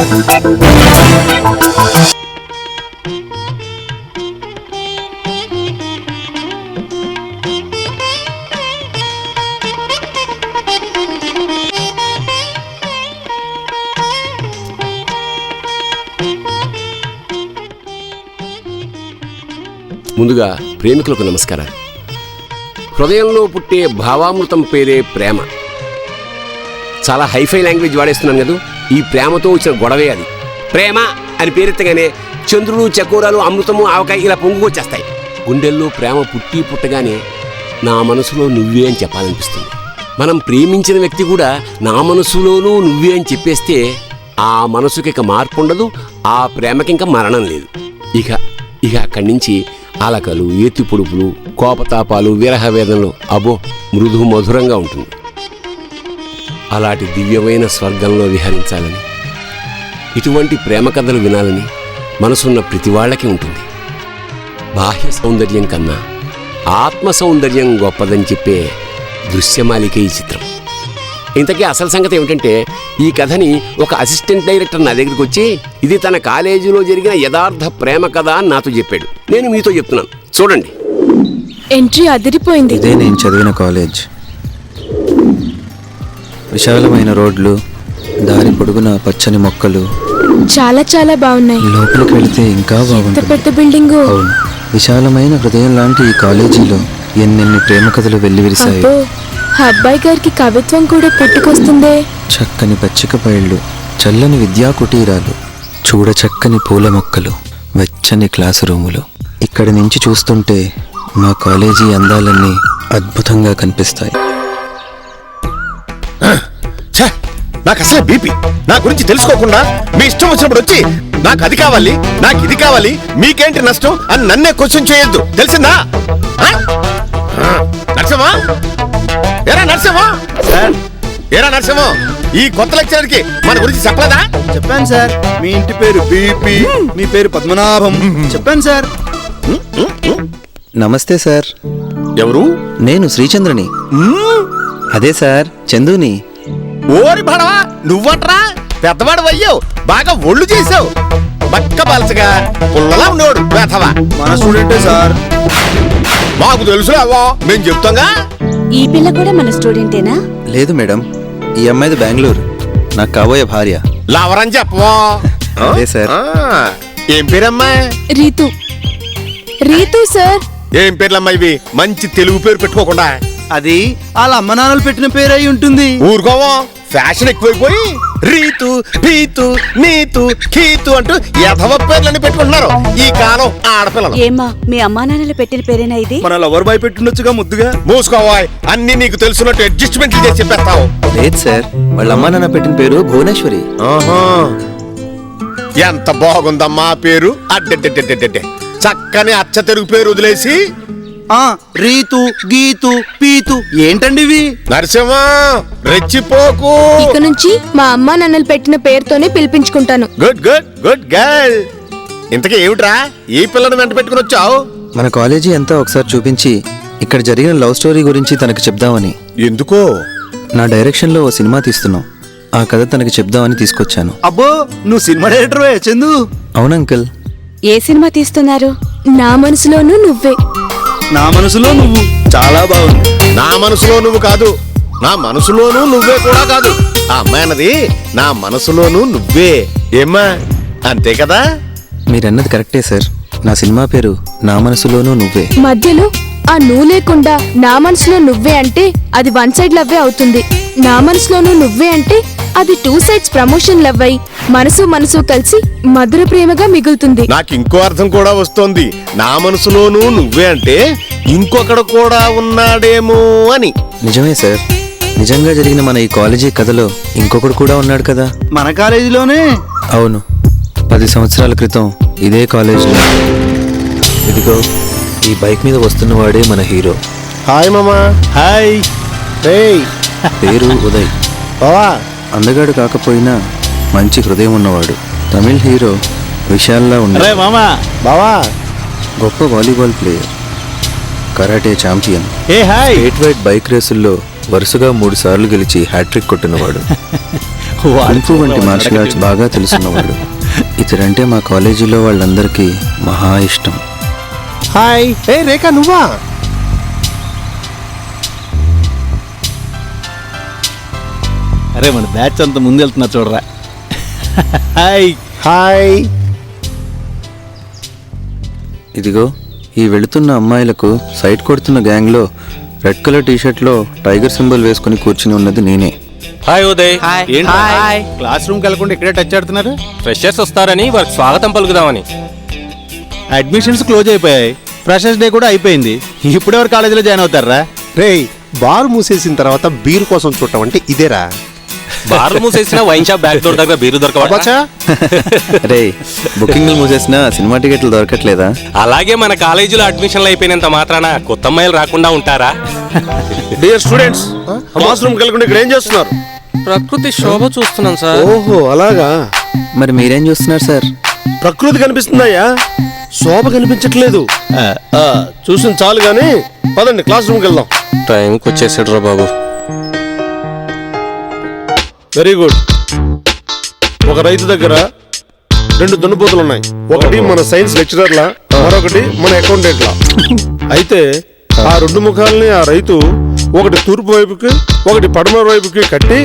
ముందుగా ప్రేమికులకు నమస్కారాలు. హృదయంలో పుట్టే భావామృతం పేరే ప్రేమ. చాలా హైఫై లాంగ్వేజ్ వాడేస్తున్నాను కదా. ఈ ప్రేమతో వచ్చిన గొడవే అది. ప్రేమ అని పేరెత్తగానే చంద్రుడు, చకోరాలు, అమృతము, ఆవకాయ ఇలా పొంగుకొచ్చేస్తాయి. గుండెల్లో ప్రేమ పుట్టి పుట్టగానే నా మనసులో నువ్వే అని చెప్పాలనిపిస్తుంది. మనం ప్రేమించిన వ్యక్తి కూడా నా మనసులోనూ నువ్వే అని చెప్పేస్తే ఆ మనసుకి ఇక మార్పు ఉండదు, ఆ ప్రేమకి ఇంకా మరణం లేదు. ఇక అక్కడి నుంచి అలకలు, ఏతి పొడుపులు, కోపతాపాలు, విరహ వేదనలు అబో మృదు మధురంగా ఉంటుంది. అలాంటి దివ్యమైన స్వర్గంలో విహరించాలని, ఇటువంటి ప్రేమ కథలు వినాలని మనసున్న ప్రతి వాళ్ళకి ఉంటుంది. బాహ్య సౌందర్యం కన్నా ఆత్మ సౌందర్యం గొప్పదని చెప్పే దృశ్యమాలిక ఈ చిత్రం. ఇంతకీ అసలు సంగతి ఏమిటంటే, ఈ కథని ఒక అసిస్టెంట్ డైరెక్టర్ నా దగ్గరికి వచ్చి ఇది తన కాలేజీలో జరిగిన యథార్థ ప్రేమ కథ అని నాతో చెప్పాడు. నేను మీతో చెప్తున్నాను, చూడండి. ఎంట్రీ అదిరిపోయింది. ఇదే నేను చదివిన కాలేజ్. విశాలమైన రోడ్లు, దారి పొడుగున పచ్చని మొక్కలు చాలా చాలా బాగున్నాయి. లోపలికి వెళితే ఇంకా బాగుంటుంది. పెద్ద బిల్డింగ్. అవును, విశాలమైన హృదయం లాంటి ఈ కాలేజీలో ఎన్నెన్ని ప్రేమ కథలు వెల్లివిరిశాయి. అబ్బాయి గారికి కవిత్వం కూడా పుట్టుకొస్తుందే. చక్కని పచ్చిక పైళ్ళు, చల్లని విద్యా కుటీరాలు, చూడ చక్కని పూల మొక్కలు, వెచ్చని క్లాసు రూములు. ఇక్కడి నుంచి చూస్తుంటే మా కాలేజీ అందాలన్నీ అద్భుతంగా కనిపిస్తాయి. నాకు అసలు బీపీ. నా గురించి తెలుసుకోకుండా మీ ఇష్టం వచ్చినప్పుడు వచ్చి నాకు అది కావాలి, నాకు ఇది కావాలి, మీకేంటి నష్టం అని నన్నే క్వశ్చన్ చేయొద్దు, తెలిసిందా? నరసింహ, ఏరా నరసింహ, ఏరా నరసింహ, ఈ కొత్త లెక్చరర్ కి మన గురించి చెప్పలేదా? చెప్పాను సార్. మీ ఇంటి పేరు బీపీ, మీ పేరు పద్మనాభం. చెప్పాను సార్. నమస్తే సార్. ఎవరు? నేను శ్రీచంద్రని. అదే సార్, చందుని. ఓరి భడవా, నువ్వట్రా? పెద్దవాడు అయ్యావు, బాగా ఒళ్ళు చేసావు. బక్క పలచగా పుల్లలా ఉండేవాడు వేధవా. మన స్టూడెంటే సార్. మాకు తెలుసు అవ్వా, మేము చెప్తాంగా. ఈ పిల్ల కూడా మన స్టూడెంటేనా? లేదు మేడం, ఈ అమ్మాయిది బెంగళూరు, నాకు కాబోయే భార్య. లవరని చెప్పవా? అదే సార్. ఏం పేరమ్మా? రీతు. రీతు సార్. ఏం పేర్లమ్మా ఇవి? మంచి తెలుగు పేరు పెట్టుకోకుండా. అది వాళ్ళ అమ్మ నాన్నలు పెట్టిన పేరు అయి ఉంటుంది. ఊరుకోవా, ఫ్యాషన్ ఎక్కువైపోయి రీతు, పీతు, నీతు, కీతు అంటూ యథవ పేర్లని పెట్టుకుంటున్నారు ఈ కాలం ఆడపిల్లలు. ఏమ్మా, మీ అమ్మా నాన్నలు పెట్టిన పేరేనా ఇది? మన లవర్ బాయ్ పెట్టుండొచ్చుగా ముద్దుగా. మూసుకోవాయ్, అన్ని నీకు తెలుసున్నట్టు అడ్జస్ట్మెంట్లు చేసి చెప్పేస్తావు. లేదు సార్, వాళ్ళ అమ్మా నాన్న పెట్టిన పేరు భువనేశ్వరి. ఎంత బాగుందమ్మా పేరు. అడ్డెడ్డెడ్డెడ్డెడ్డె, చక్కని అచ్చ తెలుగు పేరు వదిలేసి రీతు, గీతు, పీతు ఏంటండి ఇవి? నరసింహ, రెచ్చిపోకు. ఇక నుంచి మా అమ్మా నాన్నలు పెట్టిన పేరుతోనే పిలిపించుకుంటాను. Good good good girl. ఇంతకీ ఏమిట్రా ఈ పిల్లని వెంట పెట్టుకుని వచ్చావు? మన కాలేజీ అంతా ఒకసారి చూపించి ఇక్కడ జరిగిన లవ్ స్టోరీ గురించి తనకు చెప్దామని. ఎందుకో? నా డైరెక్షన్ లో ఓ సినిమా తీస్తున్నాం, ఆ కథ తనకి చెప్దామని తీసుకొచ్చాను. అబ్బో, నువ్వు సినిమా డైరెక్టర్ చందు? అవును అంకుల్. ఏ సినిమా తీస్తున్నారు? నా మనసులోనూ నువ్వే. నా మనసులో నువ్వు. చాలా బాగుంది. నా మనసులో నువ్వు కాదు, నా మనసులోనూ నువ్వే కూడా కాదు. ఆ అమ్మాయి అన్నది నా మనసులోనూ నువ్వే. ఏమ్మా, అంతే కదా? మీరన్నది కరెక్టే సార్. నా సినిమా పేరు నా మనసులోనూ నువ్వే. మధ్యలో ఆ నువ్వు లేకుండా నా మనసులో నువ్వే అంటే అది వన్ సైడ్ లవ్వే అవుతుంది. నా మనసులోనూ నువ్వే అంటే అది టూ సైడ్స్ ప్రమోషన్ లవ్ అయి మనసు మనసు కలిసి మధుర ప్రేమగా మిగులుతుంది. నాకు ఇంకో అర్థం కూడా వస్తోంది. నా మనసులోనూ నువ్వే అంటే ఇంకొకడు కూడా ఉన్నాడేమో అని. నిజమే సార్, నిజంగా జరిగిన మన ఈ కాలేజీ కథలో ఇంకొకడు కూడా ఉన్నాడు కదా. మన కాలేజీలోనే? అవును, 10 సంవత్సరాల క్రితం ఇదే కాలేజీలో. ఇదిగో ఈ బైక్ మీద వస్తున్నవాడే మన హీరో. హాయ్ మామా. హాయ్. పేరు ఉదయ్. బావా, అందగాడు కాకపోయినా మంచి హృదయం ఉన్నవాడు. తమిళ్ హీరో విశాల్లా ఉన్నాడు. మామా. బావా, గొప్ప volleyball player, karate champion, hi. State wide bike రేసుల్లో వరుసగా 3 సార్లు గెలిచి హ్యాట్రిక్ కొట్టినవాడు. కుంఫు వంటి మార్షల్ ఆర్ట్స్ బాగా తెలుసున్నవాడు. ఇతడంటే మా కాలేజీలో వాళ్ళందరికీ మహా ఇష్టం. హాయ్. ఏ రేఖ నువ్వా? అరే మన బ్యాచ్ అంతా ముందు వెళ్తున్నా చూడరా. హాయ్. హాయ్. ఇదిగో ఈ వెళుతున్న అమ్మాయిలకు సైట్ కొడుతున్న గ్యాంగ్లో రెడ్ కలర్ టీషర్ట్లో టైగర్ సింబల్ వేసుకుని కూర్చుని ఉన్నది నేనే. హాయ్ ఉదయ్. క్లాస్ రూమ్కి వెళ్ళకుండా ఇక్కడే టచ్ ఆడుతున్నారు. ఫ్రెషర్స్ వస్తారని వారికి స్వాగతం పలుకుదామని. అడ్మిషన్స్ క్లోజ్ అయిపోయాయి, ఫ్రెషర్స్ డే కూడా అయిపోయింది. ఇప్పుడెవరు కాలేజీలో జాయిన్ అవుతారా? రేయ్, బార్ మూసేసిన తర్వాత బీర్ కోసం చూడటం అంటే ఇదేరా? బార్లు మూసేసిన వైన్ షాప్ బ్యాక్ డోర్ దగ్గర బీరు దొరకవా? అబ్బచ్చా. రే బుకింగ్లు మూసేసిన సినిమా టికెట్లు దొరకట్లేదా? అలాగే మన కాలేజీలో అడ్మిషన్లు అయిపోయినంత మాత్రాన కొత్త అమ్మాయిలు రాకుండా ఉంటారా? డియర్ స్టూడెంట్స్, క్లాస్ రూమ్ వెళ్ళకుండా ఇక్కడ ఏం చేస్తున్నారు? ప్రకృతి శోభ చూస్తున్నాం సార్. ఓహో అలాగా. మరి మీరేం చూస్తున్నారు సార్? ప్రకృతి కనిపిస్తుందయ్యా, శోభ కనిపించట్లేదు. చూసిన చాలు గానీ పదండి క్లాస్ రూమ్కి వెళ్దాం. టైంకి వచ్చేసాడు రా బాబు. Very good. ఒక రైతు దగ్గర 2 దున్నపోతులు ఉన్నాయి. ఒకటి మన సైన్స్ లెక్చరర్లా, మరొకటి మన అకౌంటెంట్లా. అయితే ఆ 2 ముఖాలని ఆ రైతు ఒకటి తూర్పు వైపుకి ఒకటి పడమర వైపుకి కట్టి